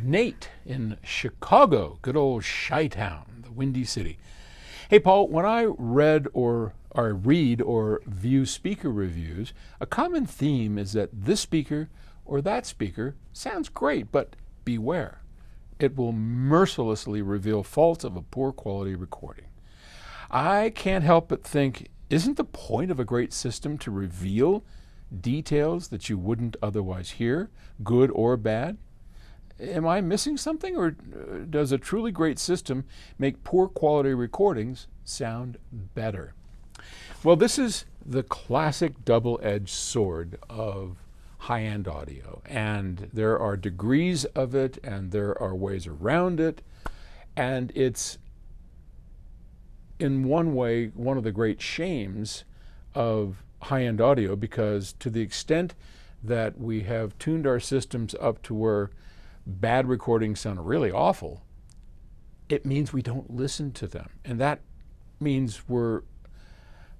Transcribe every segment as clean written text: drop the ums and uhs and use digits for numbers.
Nate in Chicago, good old Chi-Town, the Windy City. Hey, Paul, when I read or read or view speaker reviews, a common theme is that this speaker or that speaker sounds great, but beware. It will mercilessly reveal faults of a poor quality recording. I can't help but think, isn't the point of a great system to reveal details that you wouldn't otherwise hear, good or bad? Am I missing something, or does a truly great system make poor quality recordings sound better? Well, this is the classic double-edged sword of high-end audio, and there are degrees of it, and there are ways around it, and it's, in one way, one of the great shames of high-end audio, because to the extent that we have tuned our systems up to where bad recordings sound really awful, it means we don't listen to them. And that means we're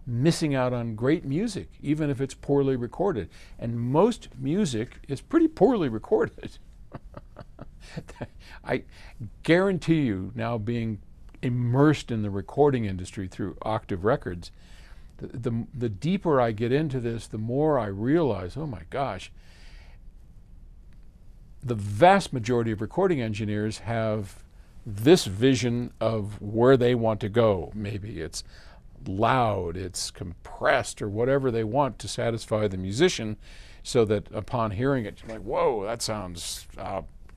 missing out on great music, even if it's poorly recorded. And most music is pretty poorly recorded. I guarantee you, now being immersed in the recording industry through Octave Records, the deeper I get into this, the more I realize, oh my gosh, the vast majority of recording engineers have this vision of where they want to go. Maybe it's loud, it's compressed, or whatever they want to satisfy the musician, so that upon hearing it, you're like, whoa, that sounds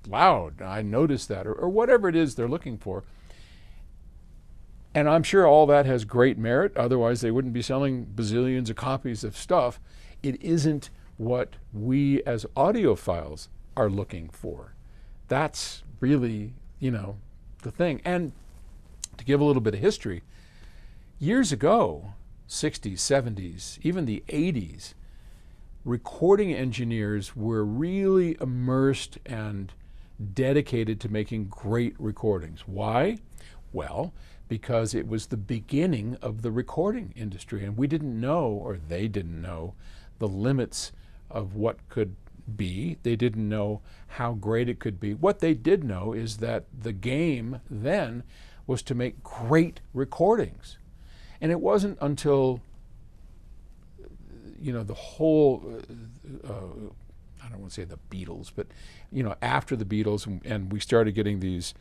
loud. I noticed that, or whatever it is they're looking for. And I'm sure all that has great merit, otherwise they wouldn't be selling bazillions of copies of stuff. It isn't what we as audiophiles are looking for. That's really, the thing. And to give a little bit of history, years ago, 60s, 70s, even the 80s, recording engineers were really immersed and dedicated to making great recordings. Why? Well, because it was the beginning of the recording industry, and we didn't know, or they didn't know, the limits of what could be. They didn't know how great it could be. What they did know is that the game then was to make great recordings. And it wasn't until, the whole, I don't want to say the Beatles, but, after the Beatles, and we started getting these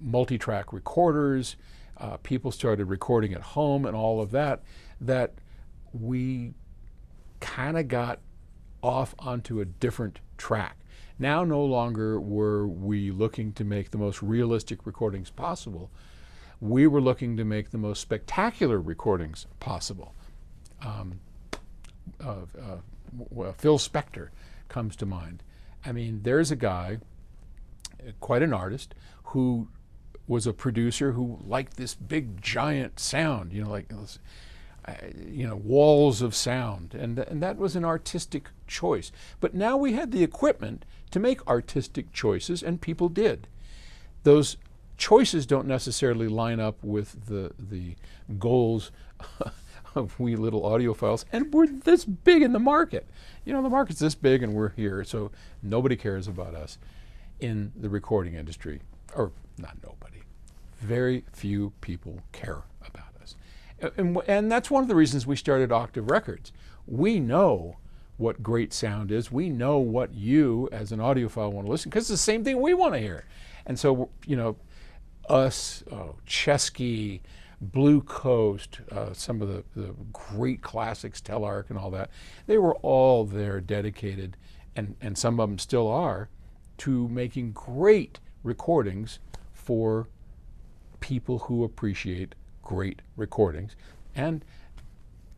multi-track recorders, people started recording at home and all of that, that we kind of got off onto a different track. Now no longer were we looking to make the most realistic recordings possible. We were looking to make the most spectacular recordings possible. Phil Spector comes to mind. I mean, there's a guy, quite an artist, who was a producer who liked this big giant sound, walls of sound, and that was an artistic choice. But now we had the equipment to make artistic choices, and people did. Those choices don't necessarily line up with the goals of we little audiophiles, and we're this big in the market. The market's this big and we're here, so nobody cares about us in the recording industry. Or not nobody. Very few people care about us. And that's one of the reasons we started Octave Records. We know what great sound is. We know what you, as an audiophile, want to listen, because it's the same thing we want to hear. And so, us, Chesky, Blue Coast, some of the great classics, Telarc and all that, they were all there dedicated, and some of them still are, to making great recordings for people who appreciate great recordings and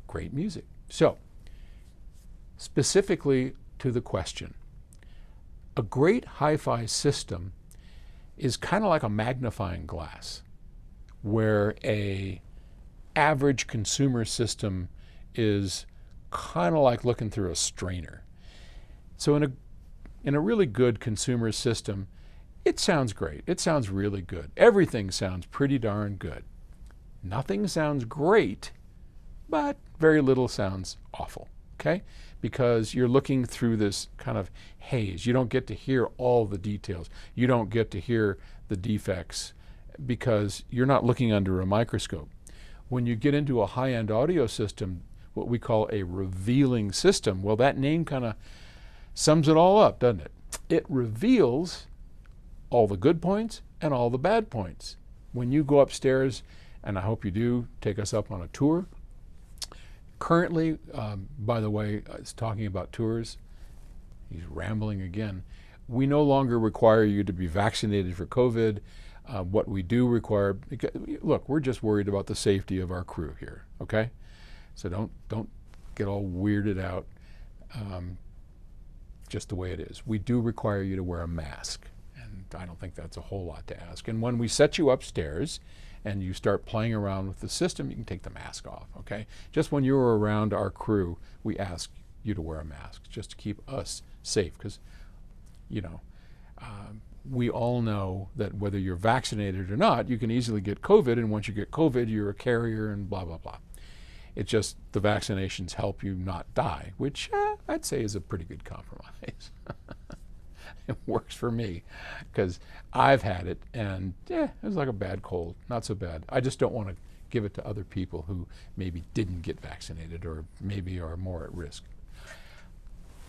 great music. So, specifically to the question, a great hi-fi system is kind of like a magnifying glass, where a average consumer system is kind of like looking through a strainer. So in a really good consumer system, it sounds great. It sounds really good. Everything sounds pretty darn good. Nothing sounds great, but very little sounds awful. Okay? because you're looking through this kind of haze. You don't get to hear all the details. You don't get to hear the defects because you're not looking under a microscope. When you get into a high-end audio system, what we call a revealing system, well, that name kind of sums it all up, doesn't it? It reveals all the good points and all the bad points. When you go upstairs, and I hope you do, take us up on a tour. Currently, by the way, it's talking about tours. He's rambling again. We no longer require you to be vaccinated for COVID. What we do require, because, look, we're just worried about the safety of our crew here, okay? So don't get all weirded out, just the way it is. We do require you to wear a mask, and I don't think that's a whole lot to ask. And when we set you upstairs and you start playing around with the system, you can take the mask off, okay? Just when you're around our crew, we ask you to wear a mask just to keep us safe, because, you know, we all know that whether you're vaccinated or not, you can easily get COVID, and once you get COVID, you're a carrier and blah, blah, blah. It's just the vaccinations help you not die, which I'd say is a pretty good compromise. It works for me because I've had it, and it was like a bad cold, not so bad. I just don't want to give it to other people who maybe didn't get vaccinated or maybe are more at risk.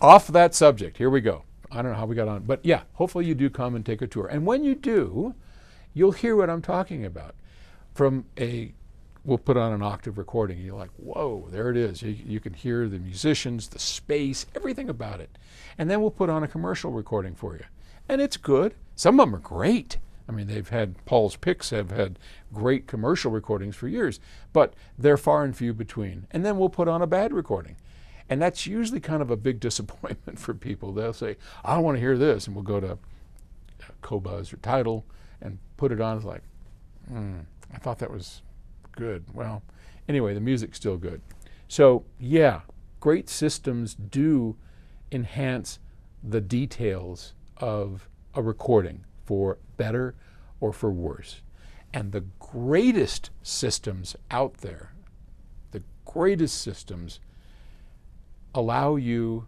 Off that subject, here we go. I don't know how we got on, but yeah, hopefully you do come and take a tour. And when you do, you'll hear what I'm talking about. We'll put on an octave recording, and you're like, whoa, there it is. You can hear the musicians, the space, everything about it. And then we'll put on a commercial recording for you. And it's good. Some of them are great. I mean, Paul's Picks have had great commercial recordings for years, but they're far and few between. And then we'll put on a bad recording. And that's usually kind of a big disappointment for people. They'll say, I want to hear this. And we'll go to Qobuz or Tidal and put it on. It's like, I thought that was good. Well, anyway, the music's still good. So yeah, great systems do enhance the details of a recording for better or for worse. And the greatest systems out there, the greatest systems allow you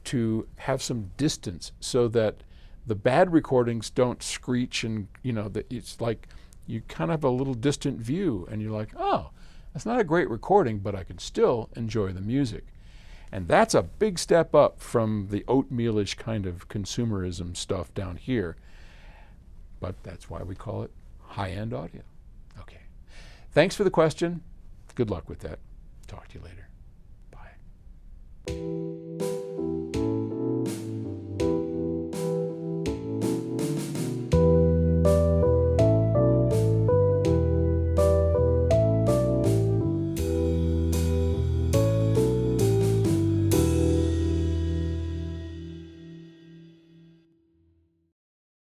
to have some distance so that the bad recordings don't screech, and it's like you kind of have a little distant view, and you're like, oh, that's not a great recording, but I can still enjoy the music. And that's a big step up from the oatmealish kind of consumerism stuff down here. But that's why we call it high-end audio. Okay. Thanks for the question. Good luck with that. Talk to you later. Bye.